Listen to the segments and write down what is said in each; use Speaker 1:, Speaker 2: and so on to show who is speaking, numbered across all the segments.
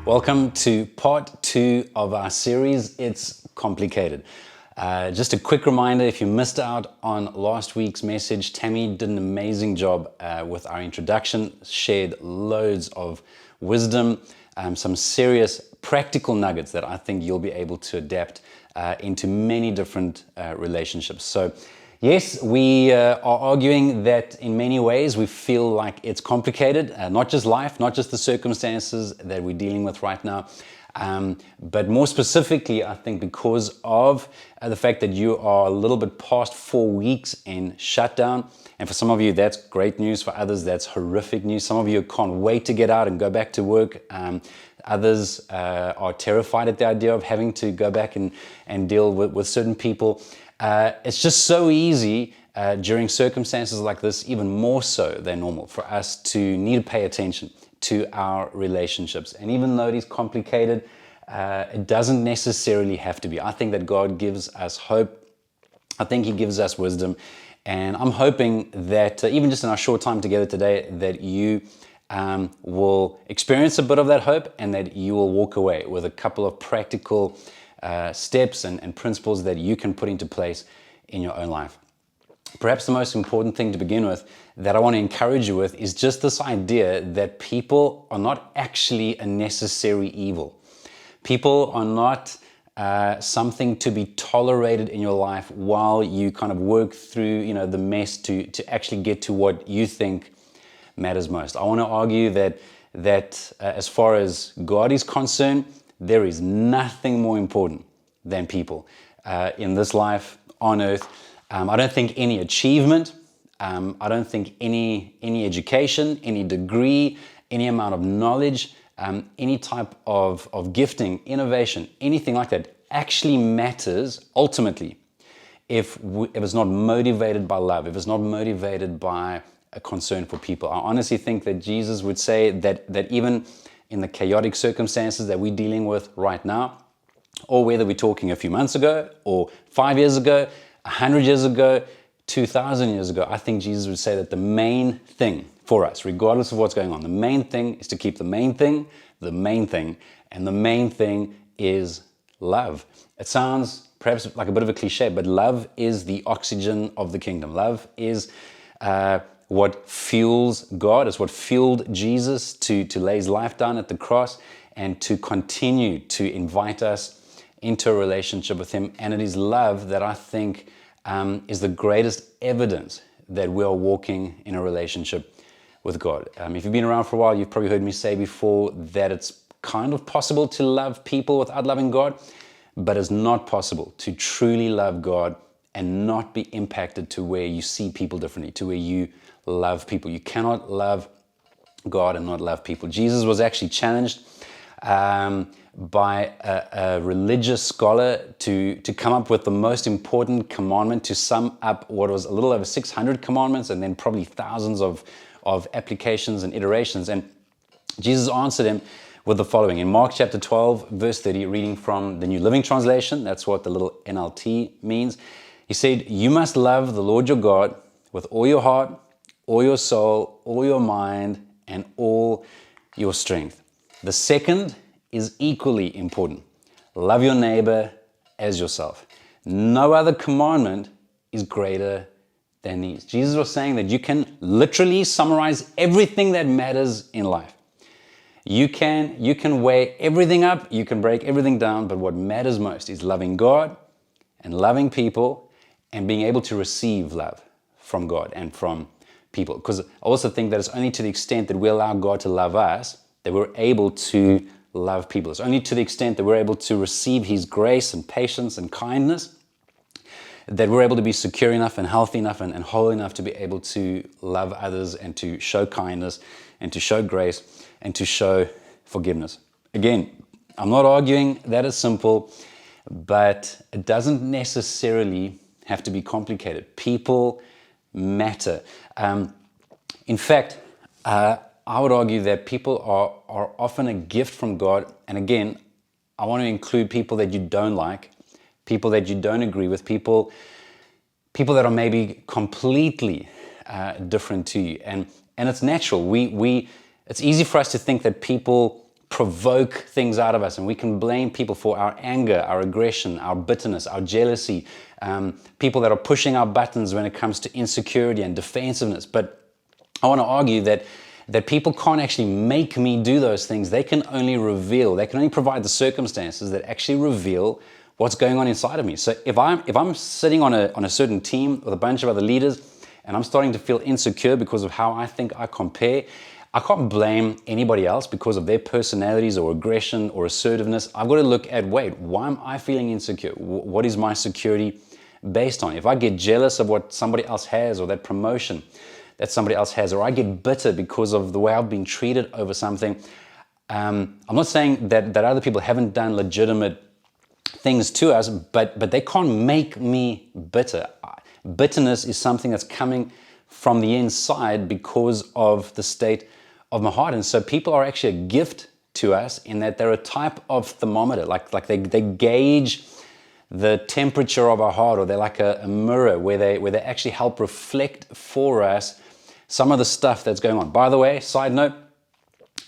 Speaker 1: Welcome to part 2 of our series, It's Complicated. Just a quick reminder, if you missed out on last week's message, Tammy did an amazing job with our introduction, shared loads of wisdom, some serious practical nuggets that I think you'll be able to adapt into many different relationships. So yes, we are arguing that in many ways we feel like it's complicated, not just life, not just the circumstances that we're dealing with right now, but more specifically, I think because of the fact that you are a little bit past 4 weeks in shutdown. And for some of you, that's great news. For others, that's horrific news. Some of you can't wait to get out and go back to work. Others are terrified at the idea of having to go back and deal with certain people. It's just so easy during circumstances like this, even more so than normal, for us to need to pay attention to our relationships. And even though it is complicated, it doesn't necessarily have to be. I think that God gives us hope. I think He gives us wisdom. And I'm hoping that even just in our short time together today, that you will experience a bit of that hope and that you will walk away with a couple of practical steps and principles that you can put into place in your own life. Perhaps the most important thing to begin with that I want to encourage you with is just this idea that people are not actually a necessary evil. People are not something to be tolerated in your life while you kind of work through, the mess to actually get to what you think matters most. I want to argue that as far as God is concerned, there is nothing more important than people in this life on earth. I don't think any achievement, I don't think any education, any degree, any amount of knowledge, any type of gifting, innovation, anything like that actually matters ultimately if it's not motivated by love, if it's not motivated by a concern for people. I honestly think that Jesus would say that even in the chaotic circumstances that we're dealing with right now, or whether we're talking a few months ago, or 5 years ago, 100 years ago, 2,000 years ago, I think Jesus would say that the main thing for us, regardless of what's going on, the main thing is to keep the main thing, and the main thing is love. It sounds perhaps like a bit of a cliche, but love is the oxygen of the kingdom. Love is what fuels God. It's what fueled Jesus to lay His life down at the cross and to continue to invite us into a relationship with Him. And it is love that I think is the greatest evidence that we are walking in a relationship with God. If you've been around for a while, you've probably heard me say before that it's kind of possible to love people without loving God, but it's not possible to truly love God and not be impacted to where you see people differently, to where you love people. You cannot love God and not love people. Jesus was actually challenged by a religious scholar to come up with the most important commandment, to sum up what was a little over 600 commandments and then probably thousands of applications and iterations. And Jesus answered him with the following. In Mark chapter 12, verse 30, reading from the New Living Translation, that's what the little NLT means. He said, "You must love the Lord your God with all your heart, all your soul, all your mind, and all your strength." The second is equally important. Love your neighbor as yourself. No other commandment is greater than these. Jesus was saying that you can literally summarize everything that matters in life. You can weigh everything up, you can break everything down, but what matters most is loving God and loving people and being able to receive love from God and from people. Because I also think that it's only to the extent that we allow God to love us that we're able to love people. It's only to the extent that we're able to receive His grace and patience and kindness that we're able to be secure enough and healthy enough and whole enough to be able to love others and to show kindness and to show grace and to show forgiveness. Again, I'm not arguing that it's simple, but it doesn't necessarily have to be complicated. People matter. In fact, I would argue that people are often a gift from God. And again, I want to include people that you don't like, people that you don't agree with, people that are maybe completely different to you. And it's natural. It's easy for us to think that people provoke things out of us, and we can blame people for our anger, our aggression, our bitterness, our jealousy, people that are pushing our buttons when it comes to insecurity and defensiveness. But I want to argue that people can't actually make me do those things. They can only provide the circumstances that actually reveal what's going on inside of me. So if I'm sitting on a certain team with a bunch of other leaders and I'm starting to feel insecure because of how I think I compare, I can't blame anybody else because of their personalities or aggression or assertiveness. I've got to look at, wait, why am I feeling insecure? What is my security based on? If I get jealous of what somebody else has, or that promotion that somebody else has, or I get bitter because of the way I've been treated over something, I'm not saying that other people haven't done legitimate things to us, but they can't make me bitter. Bitterness is something that's coming from the inside because of the state of my heart. And so people are actually a gift to us in that they're a type of thermometer, like they gauge the temperature of our heart, or they're like a mirror where they actually help reflect for us some of the stuff that's going on. By the way, side note,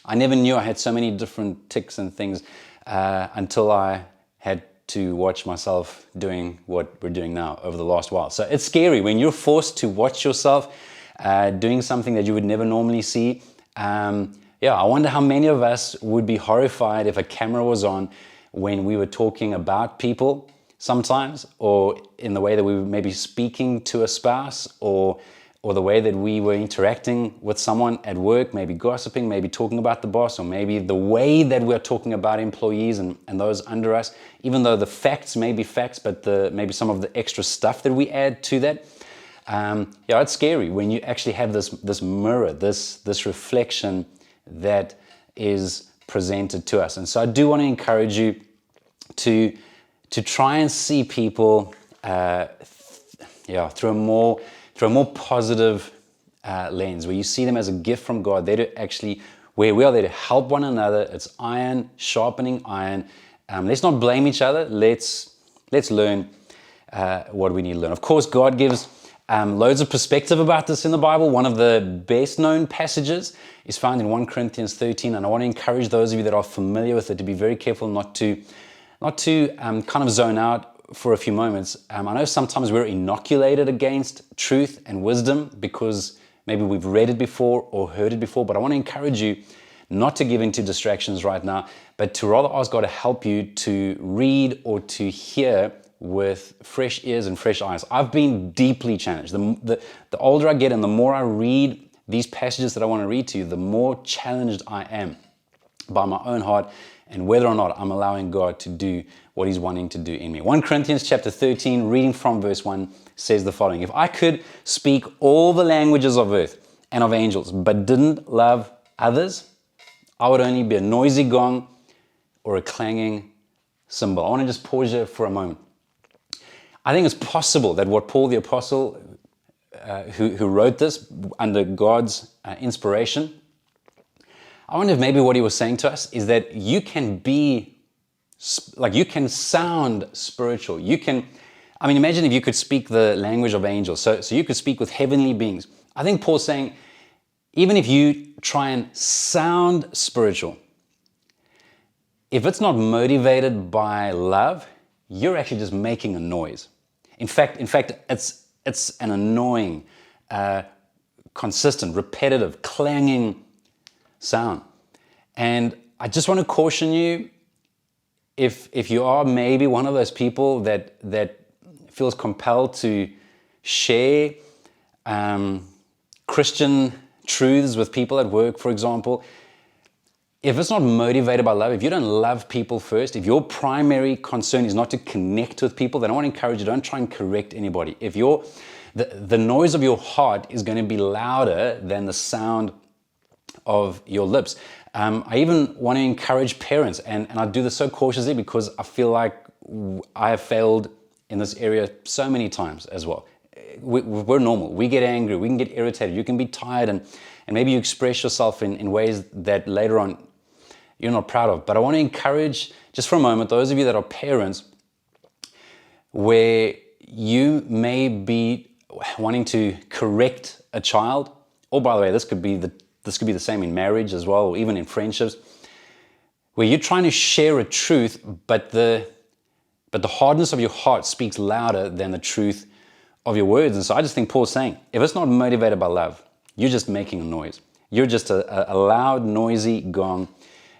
Speaker 1: I never knew I had so many different tics and things until I had to watch myself doing what we're doing now over the last while. So it's scary when you're forced to watch yourself doing something that you would never normally see. I wonder how many of us would be horrified if a camera was on when we were talking about people sometimes, or in the way that we were maybe speaking to a spouse, or the way that we were interacting with someone at work, maybe gossiping, maybe talking about the boss, or maybe the way that we're talking about employees and those under us, even though the facts may be facts, but maybe some of the extra stuff that we add to that. It's scary when you actually have this mirror, this reflection that is presented to us. And so I do want to encourage you to try and see people through a more positive lens, where you see them as a gift from God. They're to actually, where we are there to help one another. It's iron sharpening iron. Let's not blame each other. Let's learn what we need to learn. Of course, God gives loads of perspective about this in the Bible. One of the best known passages is found in 1 Corinthians 13, and I want to encourage those of you that are familiar with it to be very careful not to kind of zone out for a few moments. I know sometimes we're inoculated against truth and wisdom because maybe we've read it before or heard it before, but I want to encourage you not to give into distractions right now, but to rather ask God to help you to read or to hear with fresh ears and fresh eyes. I've been deeply challenged. The older I get and the more I read these passages that I want to read to you, the more challenged I am by my own heart and whether or not I'm allowing God to do what He's wanting to do in me. 1 Corinthians chapter 13, reading from verse 1, says the following: If I could speak all the languages of earth and of angels, but didn't love others, I would only be a noisy gong or a clanging cymbal. I want to just pause here for a moment. I think it's possible that what Paul the Apostle, who wrote this under God's inspiration, I wonder if maybe what he was saying to us is that you can sound spiritual. Imagine if you could speak the language of angels. So you could speak with heavenly beings. I think Paul's saying, even if you try and sound spiritual, if it's not motivated by love, you're actually just making a noise. In fact, it's an annoying, consistent, repetitive, clanging sound. And I just want to caution you, if you are maybe one of those people that feels compelled to share Christian truths with people at work, for example, if it's not motivated by love, if you don't love people first, if your primary concern is not to connect with people, then I want to encourage you, don't try and correct anybody. If the noise of your heart is going to be louder than the sound of your lips. I even want to encourage parents, and I do this so cautiously because I feel like I have failed in this area so many times as well. We're normal. We get angry. We can get irritated. You can be tired, and maybe you express yourself in ways that later on you're not proud of. But I want to encourage, just for a moment, those of you that are parents, where you may be wanting to correct a child, or by the way, this could be the same in marriage as well, or even in friendships. where you're trying to share a truth, but the hardness of your heart speaks louder than the truth of your words. And so I just think Paul's saying, if it's not motivated by love, you're just making a noise. You're just a loud, noisy gong.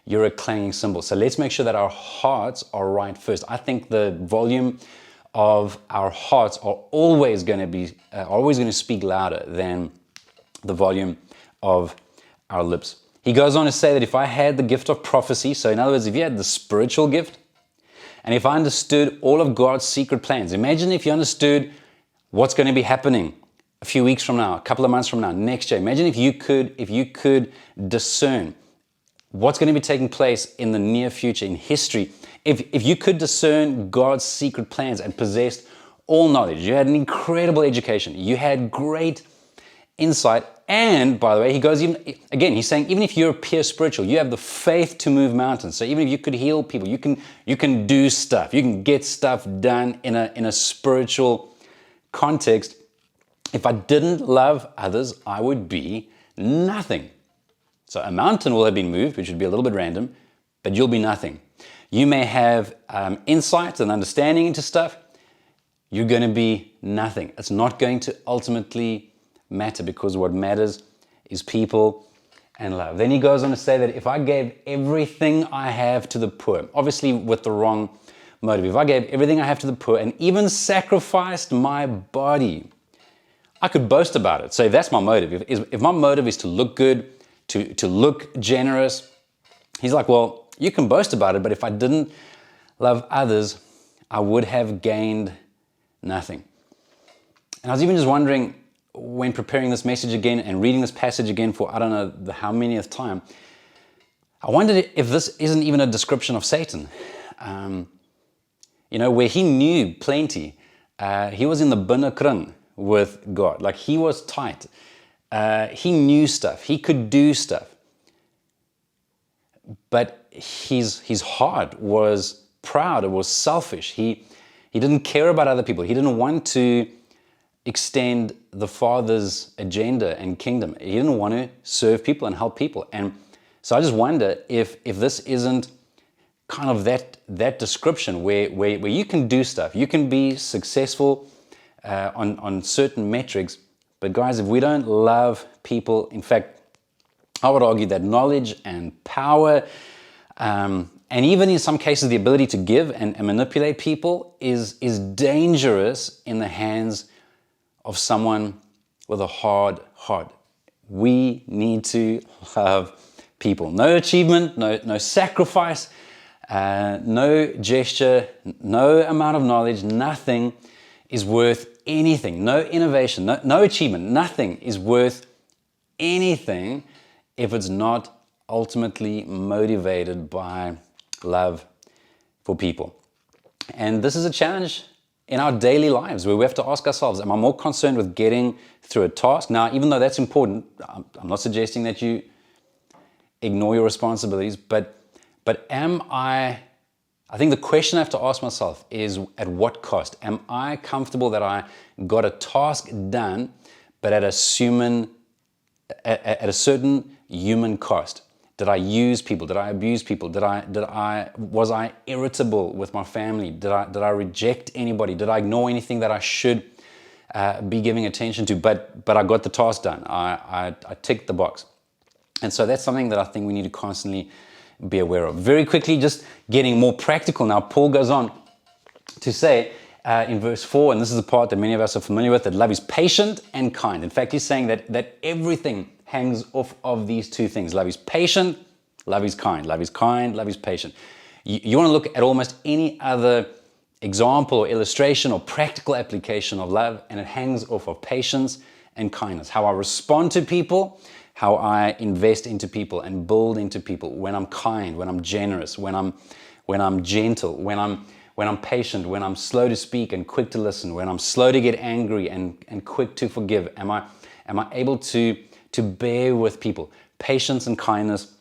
Speaker 1: You're a clanging cymbal. So let's make sure that our hearts are right first. I think the volume of our hearts are always going to speak louder than the volume of our lips. He goes on to say that if I had the gift of prophecy, so in other words, if you had the spiritual gift, and if I understood all of God's secret plans, imagine if you understood what's going to be happening a few weeks from now, a couple of months from now, next year. Imagine if you could discern what's going to be taking place in the near future, in history. If you could discern God's secret plans and possessed all knowledge, you had an incredible education, you had great insight, and by the way, he goes he's saying even if you're pure spiritual, you have the faith to move mountains. So even if you could heal people, you can do stuff, you can get stuff done in a spiritual context. If I didn't love others, I would be nothing. So a mountain will have been moved, which would be a little bit random, but you'll be nothing. You may have insight and understanding into stuff. You're going to be nothing. It's not going to ultimately matter, because what matters is people and love. Then he goes on to say that if I gave everything I have to the poor, obviously with the wrong motive, if I gave everything I have to the poor and even sacrificed my body, I could boast about it. So if that's my motive, if my motive is to look good, to look generous, he's like, well, you can boast about it, but if I didn't love others, I would have gained nothing. And I was even just wondering, when preparing this message again and reading this passage again for I don't know the how manyth time, I wondered if this isn't even a description of Satan. Where he knew plenty, he was in the binnekring with God. Like, he was tight. He knew stuff. He could do stuff. But his heart was proud. It was selfish. He didn't care about other people. He didn't want to extend the Father's agenda and kingdom. He didn't want to serve people and help people. And so I just wonder if this isn't kind of that description where you can do stuff. You can be successful on certain metrics. But guys, if we don't love people, in fact, I would argue that knowledge and power, and even in some cases the ability to give and manipulate people is dangerous in the hands of someone with a hard heart. We need to love people. No achievement, no sacrifice, no gesture, no amount of knowledge, nothing is worth anything. No innovation, no achievement, nothing is worth anything if it's not ultimately motivated by love for people. And this is a challenge in our daily lives where we have to ask ourselves, am I more concerned with getting through a task? Now, even though that's important, I'm not suggesting that you ignore your responsibilities, but am I think the question I have to ask myself is, at what cost? Am I comfortable that I got a task done, but at a certain human cost? Did I use people? Did I abuse people? Was I irritable with my family? Did I reject anybody? Did I ignore anything that I should be giving attention to? But I got the task done. I ticked the box. And so that's something that I think we need to constantly be aware of. Very quickly, just getting more practical now, Paul goes on to say in verse 4, and this is the part that many of us are familiar with, that love is patient and kind. In fact, he's saying that everything hangs off of these two things. Love is patient, love is kind. Love is kind, love is patient. You want to look at almost any other example or illustration or practical application of love, and it hangs off of patience and kindness. How I respond to people, how I invest into people and build into people, when I'm kind, when I'm generous, when I'm gentle, when I'm patient, when I'm slow to speak and quick to listen, when I'm slow to get angry and quick to forgive. Am I able to bear with people? Patience and kindness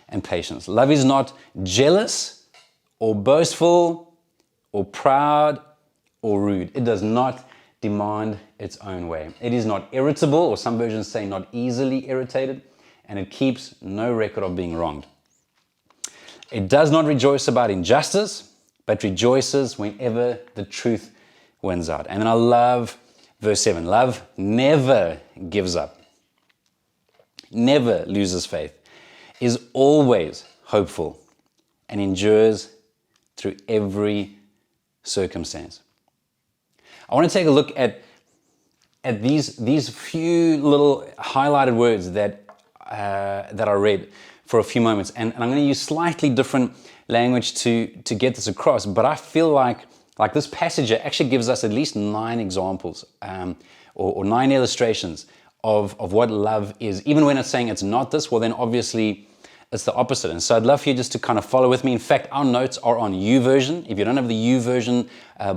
Speaker 1: and patience. Love is not jealous or boastful or proud or rude. It does not demand its own way. It is not irritable, or some versions say not easily irritated, and it keeps no record of being wronged. It does not rejoice about injustice, but rejoices whenever the truth wins out. And then I love verse 7. Love never gives up, never loses faith, is always hopeful, and endures through every circumstance. I want to take a look at these few little highlighted words that I read for a few moments, and I'm going to use slightly different language to get this across, but I feel like this passage actually gives us at least 9 examples or 9 illustrations of what love is. Even when it's saying it's not this, well then obviously it's the opposite. And so I'd love for you just to kind of follow with me. In fact, our notes are on YouVersion. If you don't have the YouVersion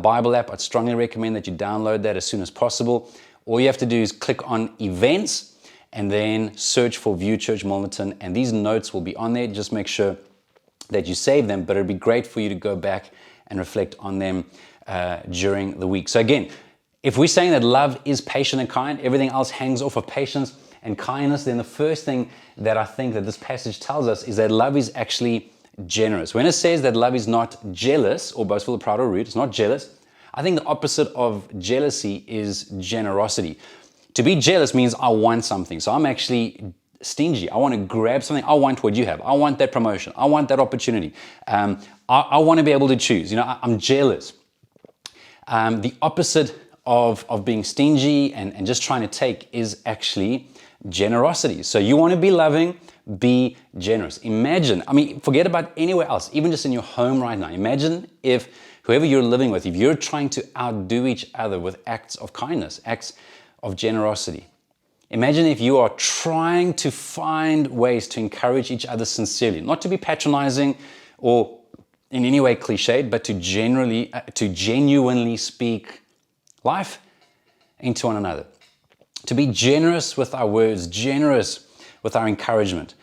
Speaker 1: Bible app, I'd strongly recommend that you download that as soon as possible. All you have to do is click on events and then search for View Church Milnerton, and these notes will be on there. Just make sure that you save them, but it'd be great for you to go back and reflect on them during the week. So again, if we're saying that love is patient and kind, everything else hangs off of patience and kindness, then the first thing that I think that this passage tells us is that love is actually generous. When it says that love is not jealous or boastful or proud or rude, it's not jealous. I think the opposite of jealousy is generosity. To be jealous means I want something. So I'm actually stingy. I want to grab something. I want what you have. I want that promotion. I want that opportunity. I want to be able to choose. I'm jealous. The opposite of being stingy and just trying to take is actually generosity. So you want to be loving, be generous. Imagine, forget about anywhere else, even just in your home right now. Imagine if whoever you're living with, if you're trying to outdo each other with acts of kindness, acts of generosity. Imagine if you are trying to find ways to encourage each other sincerely, not to be patronizing or in any way cliched, but to genuinely speak life into one another. To be generous with our words, generous with our encouragement,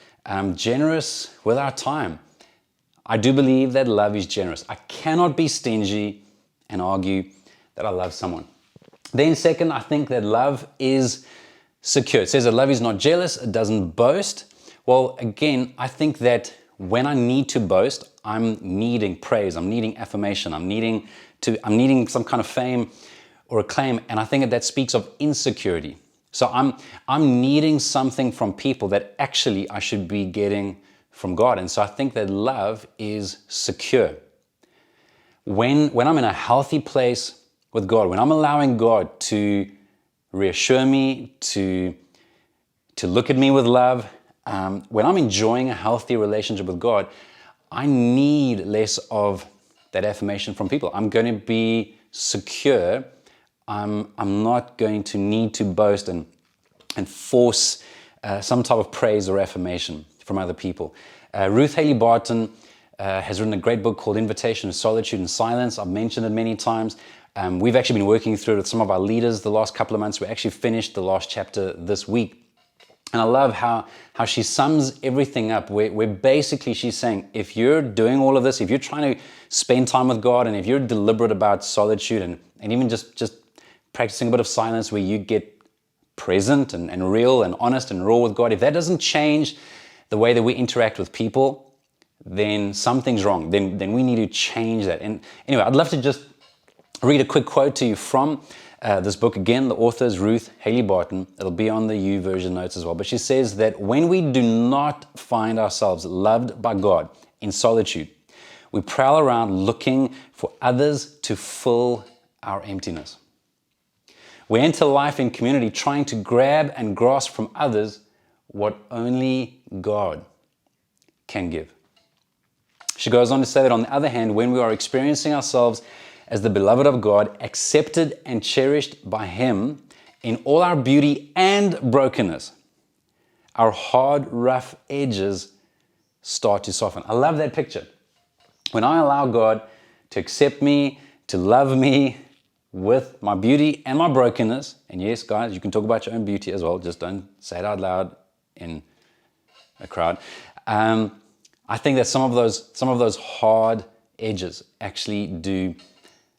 Speaker 1: generous with our time. I do believe that love is generous. I cannot be stingy and argue that I love someone. Then second, I think that love is secure. It says that love is not jealous, it doesn't boast. Well, again, I think that when I need to boast, I'm needing praise, I'm needing affirmation, I'm needing some kind of fame or acclaim, and I think that speaks of insecurity. So I'm needing something from people that actually I should be getting from God. And so I think that love is secure. When I'm in a healthy place with God, when I'm allowing God to reassure me, to look at me with love, when I'm enjoying a healthy relationship with God, I need less of that affirmation from people. I'm going to be secure. I'm not going to need to boast and force some type of praise or affirmation from other people. Ruth Haley Barton has written a great book called Invitation to Solitude and Silence. I've mentioned it many times. We've actually been working through it with some of our leaders the last couple of months. We actually finished the last chapter this week. And I love how she sums everything up, where basically she's saying, if you're doing all of this, if you're trying to spend time with God, and if you're deliberate about solitude and even just practicing a bit of silence where you get present and real and honest and raw with God, if that doesn't change the way that we interact with people, then something's wrong. Then we need to change that. And anyway, I'd love to just read a quick quote to you from this book. Again, the author is Ruth Haley Barton. It'll be on the YouVersion notes as well. But she says that when we do not find ourselves loved by God in solitude, we prowl around looking for others to fill our emptiness. We enter life in community trying to grab and grasp from others what only God can give. She goes on to say that on the other hand, when we are experiencing ourselves as the beloved of God, accepted and cherished by Him in all our beauty and brokenness, our hard, rough edges start to soften. I love that picture. When I allow God to accept me, to love me with my beauty and my brokenness, and yes, guys, you can talk about your own beauty as well, just don't say it out loud in a crowd. I think that some of those hard edges actually do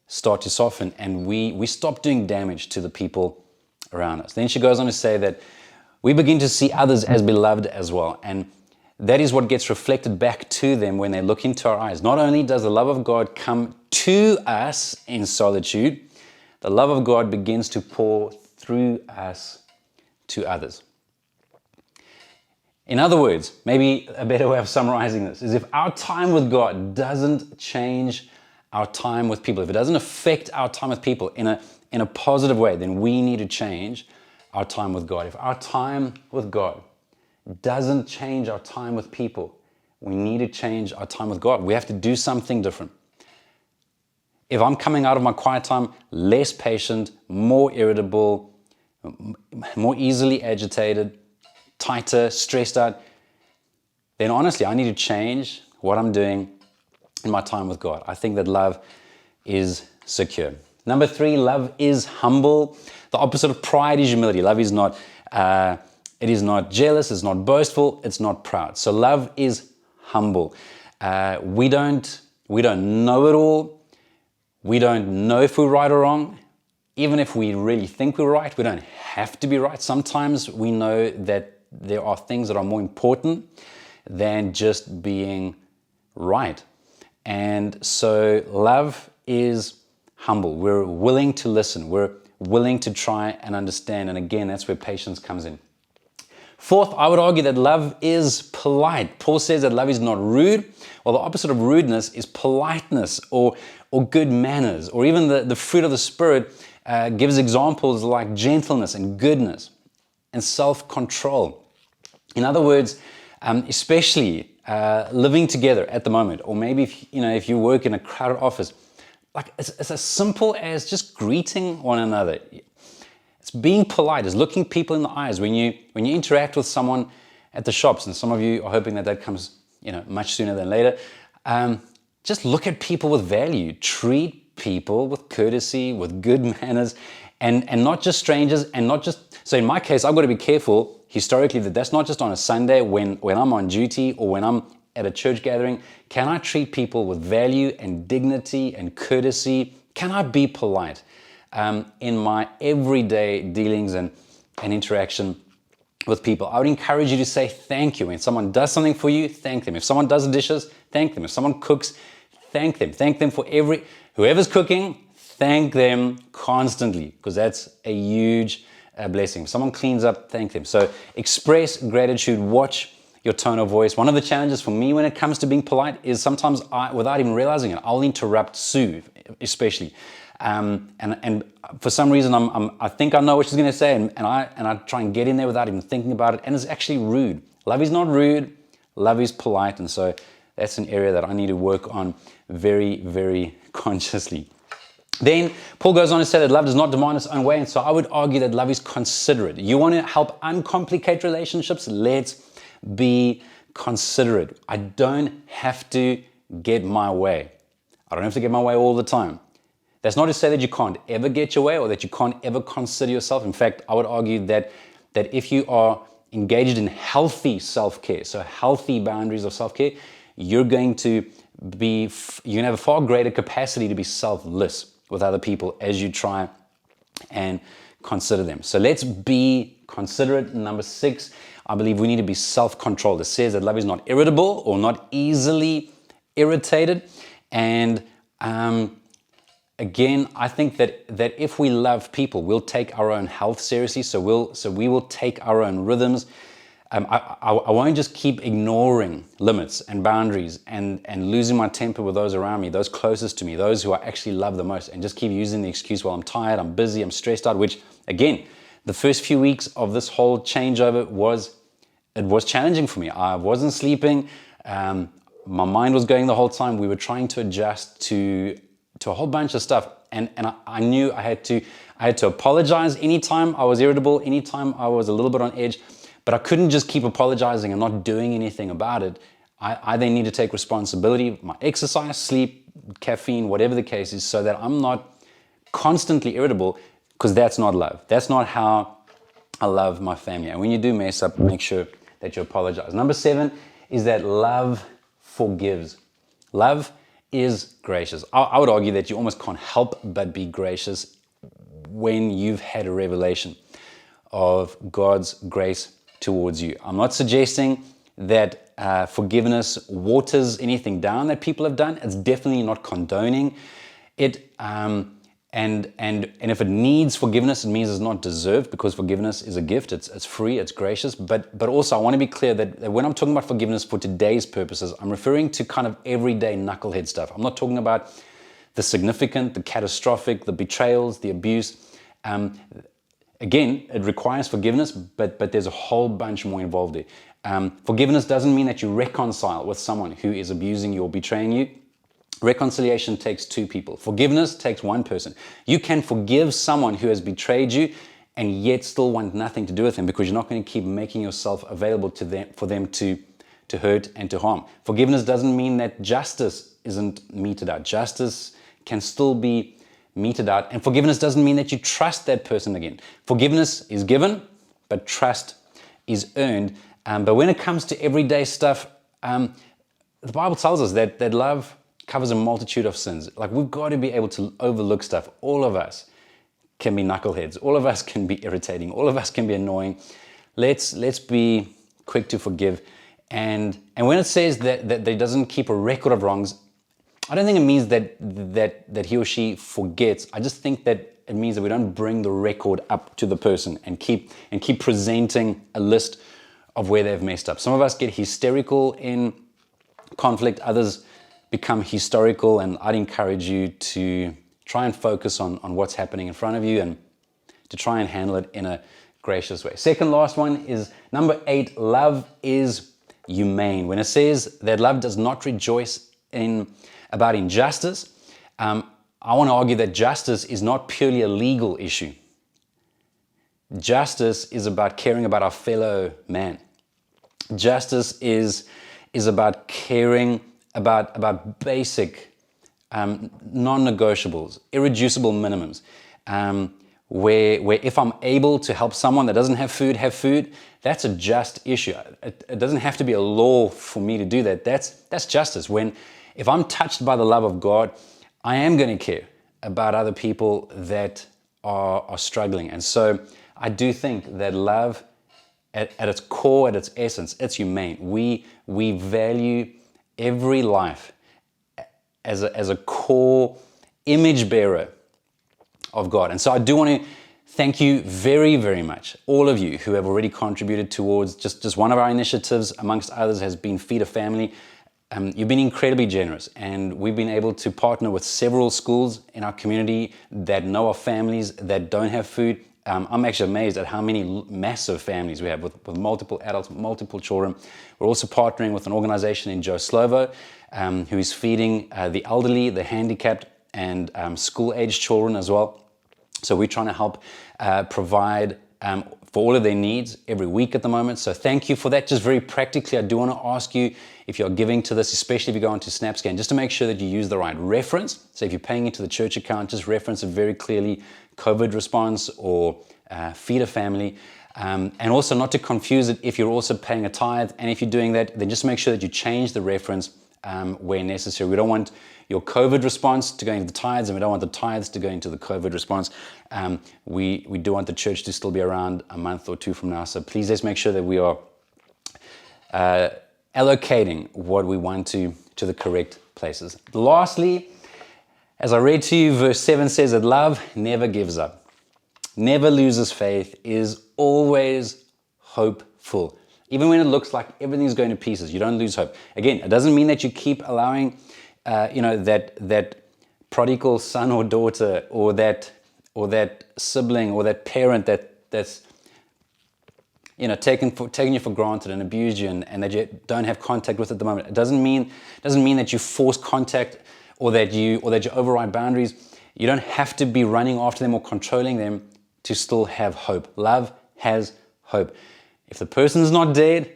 Speaker 1: start to soften, and we stop doing damage to the people around us. Then she goes on to say that we begin to see others as beloved as well. And that is what gets reflected back to them when they look into our eyes. Not only does the love of God come to us in solitude, the love of God begins to pour through us to others. In other words, maybe a better way of summarizing this is if our time with God doesn't change our time with people, if it doesn't affect our time with people in a positive way, then we need to change our time with God. If our time with God doesn't change our time with people, we need to change our time with God. We have to do something different. If I'm coming out of my quiet time less patient, more irritable, more easily agitated, tighter, stressed out, then honestly, I need to change what I'm doing in my time with God. I think that love is secure. Number 3, love is humble. The opposite of pride is humility. Love is not, it is not jealous, it's not boastful, it's not proud. So love is humble. We don't know it all. We don't know if we're right or wrong. Even if we really think we're right, we don't have to be right. Sometimes we know that there are things that are more important than just being right. And so love is humble. We're willing to listen. We're willing to try and understand. And again, that's where patience comes in. 4th, I would argue that love is polite. Paul says that love is not rude. Well, the opposite of rudeness is politeness or good manners, or even the fruit of the Spirit gives examples like gentleness and goodness and self-control. In other words, especially living together at the moment, or maybe if you work in a crowded office, like it's as simple as just greeting one another. It's being polite, it's looking people in the eyes when you interact with someone at the shops, and some of you are hoping that comes much sooner than later. Just look at people with value. Treat people with courtesy, with good manners, and not just strangers, and not just. So in my case, I've got to be careful historically that's not just on a Sunday when I'm on duty or when I'm at a church gathering. Can I treat people with value and dignity and courtesy? Can I be polite in my everyday dealings and interaction with people? I would encourage you to say thank you. When someone does something for you, thank them. If someone does the dishes, thank them. If someone cooks, thank them. Thank them for whoever's cooking, thank them constantly, because that's a huge blessing. If someone cleans up, thank them. So express gratitude, watch your tone of voice. One of the challenges for me when it comes to being polite is sometimes without even realizing it, I'll interrupt Sue, especially. And for some reason, I think I know what she's going to say, and I try and get in there without even thinking about it, and it's actually rude. Love is not rude. Love is polite, and so that's an area that I need to work on very, very consciously. Then Paul goes on to say that love does not demand its own way, and so I would argue that love is considerate. You want to help uncomplicate relationships? Let's be considerate. I don't have to get my way. I don't have to get my way all the time. That's not to say that you can't ever get your way or that you can't ever consider yourself. In fact, I would argue that if you are engaged in healthy self-care, so healthy boundaries of self-care, you're going to have a far greater capacity to be selfless with other people as you try and consider them. So let's be considerate. Number 6, I believe we need to be self-controlled. It says that love is not irritable or not easily irritated. And again, I think that if we love people, we'll take our own health seriously. So we will take our own rhythms. I won't just keep ignoring limits and boundaries and losing my temper with those around me, those closest to me, those who I actually love the most, and just keep using the excuse, well, I'm tired, I'm busy, I'm stressed out, which again, the first few weeks of this whole changeover was challenging for me. I wasn't sleeping. My mind was going the whole time. We were trying to adjust to a whole bunch of stuff. And I knew I had to apologize anytime I was irritable, anytime I was a little bit on edge. But I couldn't just keep apologizing and not doing anything about it. I then need to take responsibility, my exercise, sleep, caffeine, whatever the case is, so that I'm not constantly irritable, because that's not love. That's not how I love my family. And when you do mess up, make sure that you apologize. Number 7 is that love forgives. Love is gracious. I would argue that you almost can't help but be gracious when you've had a revelation of God's grace towards you. I'm not suggesting that forgiveness waters anything down that people have done. It's definitely not condoning it. And if it needs forgiveness, it means it's not deserved, because forgiveness is a gift. It's free, it's gracious. But also, I want to be clear that when I'm talking about forgiveness for today's purposes, I'm referring to kind of everyday knucklehead stuff. I'm not talking about the significant, the catastrophic, the betrayals, the abuse. Again, it requires forgiveness, but there's a whole bunch more involved there. Forgiveness doesn't mean that you reconcile with someone who is abusing you or betraying you. Reconciliation takes two people. Forgiveness takes one person. You can forgive someone who has betrayed you and yet still want nothing to do with them, because you're not going to keep making yourself available to them for them to hurt and to harm. Forgiveness doesn't mean that justice isn't meted out. Justice can still be meted out. And forgiveness doesn't mean that you trust that person again. Forgiveness is given, but trust is earned. But when it comes to everyday stuff, the Bible tells us that love covers a multitude of sins. Like, we've got to be able to overlook stuff. All of us can be knuckleheads. All of us can be irritating. All of us can be annoying. Let's be quick to forgive. And when it says that he doesn't keep a record of wrongs, I don't think it means that he or she forgets. I just think that it means that we don't bring the record up to the person and keep presenting a list of where they've messed up. Some of us get hysterical in conflict. Others become historical, and I'd encourage you to try and focus on what's happening in front of you and to try and handle it in a gracious way. Second last one is number 8, love is humane. When it says that love does not rejoice about injustice, I want to argue that justice is not purely a legal issue. Justice is about caring about our fellow man. Justice is about caring about basic non-negotiables, irreducible minimums, where if I'm able to help someone that doesn't have food, that's a just issue. It doesn't have to be a law for me to do that. That's justice. If I'm touched by the love of God, I am going to care about other people that are struggling. And so I do think that love, at its core, at its essence, it's humane. We value every life as a core image bearer of God. And so I do want to thank you very, very much, all of you who have already contributed towards just one of our initiatives, amongst others, has been Feed a Family. You've been incredibly generous, and we've been able to partner with several schools in our community that know of families that don't have food. I'm actually amazed at how many massive families we have with multiple adults, multiple children. We're also partnering with an organization in Joe Slovo who is feeding the elderly, the handicapped, and school-aged children as well. So we're trying to help provide for all of their needs every week at the moment. So thank you for that. Just very practically, I do want to ask you, if you're giving to this, especially if you go onto SnapScan, just to make sure that you use the right reference. So if you're paying into the church account, just reference it very clearly, COVID response or Feed a Family. And also not to confuse it if you're also paying a tithe. And if you're doing that, then just make sure that you change the reference where necessary. We don't want your COVID response to go into the tithes, and we don't want the tithes to go into the COVID response. We do want the church to still be around a month or two from now. So please let's make sure that we are allocating what we want to the correct places. Lastly, as I read to you, verse 7 says that love never gives up, never loses faith, is always hopeful. Even when it looks like everything's going to pieces, you don't lose hope. Again, it doesn't mean that you keep allowing, that prodigal son or daughter, or that sibling, or that parent that's taking you for granted and abused you, and that you don't have contact with at the moment. It doesn't mean that you force contact, or that you override boundaries. You don't have to be running after them or controlling them to still have hope. Love has hope. If the person's not dead,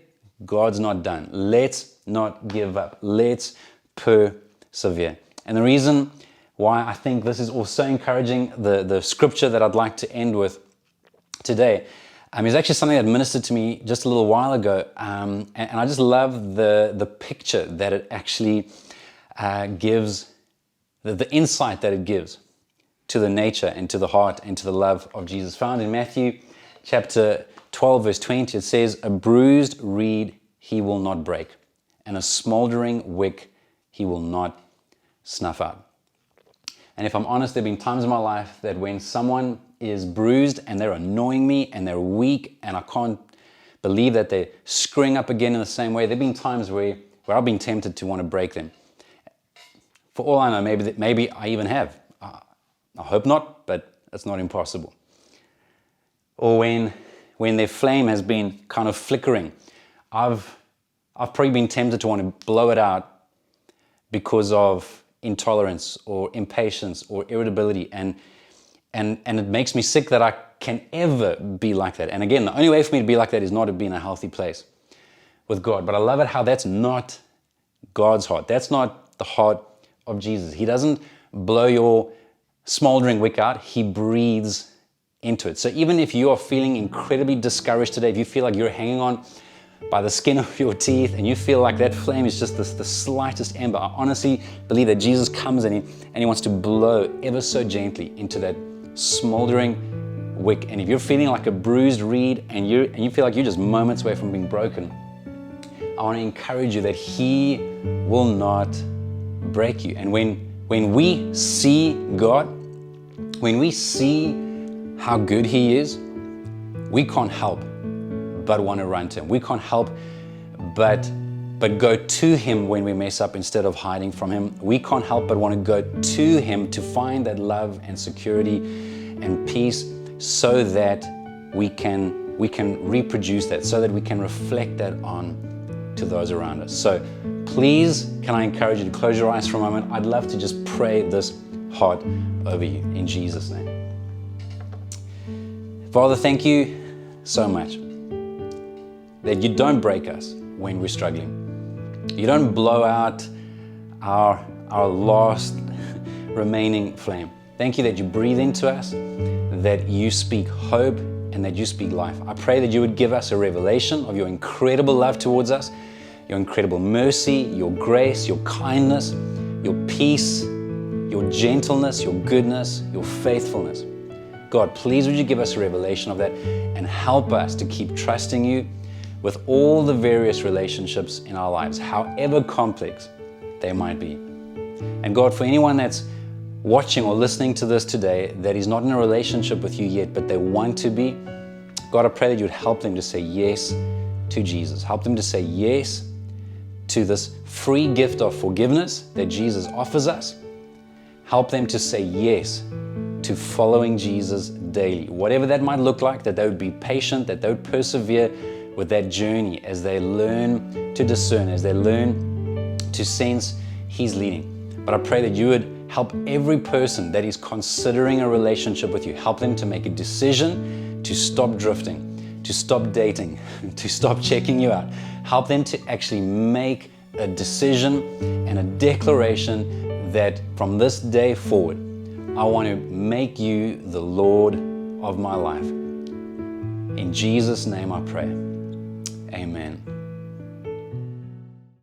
Speaker 1: God's not done. Let's not give up. Let's persevere. And the reason why I think this is also encouraging, the scripture that I'd like to end with today, is actually something that ministered to me just a little while ago. And I just love the picture that it actually gives, the insight that it gives to the nature and to the heart and to the love of Jesus. Found in Matthew chapter 12, verse 20, it says, "A bruised reed he will not break, and a smoldering wick he will not snuff out. And if I'm honest, there have been times in my life that when someone is bruised and they're annoying me and they're weak and I can't believe that they're screwing up again in the same way, there have been times where I've been tempted to want to break them. For all I know, maybe I even have. I hope not, but it's not impossible. Or when their flame has been kind of flickering, I've probably been tempted to want to blow it out because of intolerance or impatience or irritability, and it makes me sick that I can ever be like that. And again, the only way for me to be like that is not to be in a healthy place with God. But I love it how that's not God's heart. That's not the heart of Jesus. He doesn't blow your smoldering wick out. He breathes into it. So even if you are feeling incredibly discouraged today, if you feel like you're hanging on by the skin of your teeth and you feel like that flame is just the slightest ember, I honestly believe that Jesus comes in and he wants to blow ever so gently into that smoldering wick. And if you're feeling like a bruised reed and you feel like you're just moments away from being broken, I want to encourage you that he will not break you. And when we see God, when we see how good he is, we can't help but want to run to him. We can't help but go to him when we mess up instead of hiding from him. We can't help but want to go to him to find that love and security and peace, so that we can reproduce that, so that we can reflect that on to those around us. So please, can I encourage you to close your eyes for a moment? I'd love to just pray this heart over you in Jesus' name. Father, thank you so much that you don't break us when we're struggling. You don't blow out our last remaining flame. Thank you that you breathe into us, that you speak hope, and that you speak life. I pray that you would give us a revelation of your incredible love towards us, your incredible mercy, your grace, your kindness, your peace, your gentleness, your goodness, your faithfulness. God, please would you give us a revelation of that and help us to keep trusting you with all the various relationships in our lives, however complex they might be. And God, for anyone that's watching or listening to this today that is not in a relationship with you yet, but they want to be, God, I pray that you would help them to say yes to Jesus. Help them to say yes to this free gift of forgiveness that Jesus offers us. Help them to say yes to following Jesus daily. Whatever that might look like, that they would be patient, that they would persevere with that journey as they learn to discern, as they learn to sense He's leading. But I pray that you would help every person that is considering a relationship with you, help them to make a decision to stop drifting, to stop dating, to stop checking you out. Help them to actually make a decision and a declaration that from this day forward, I want to make you the Lord of my life. In Jesus' name I pray. Amen.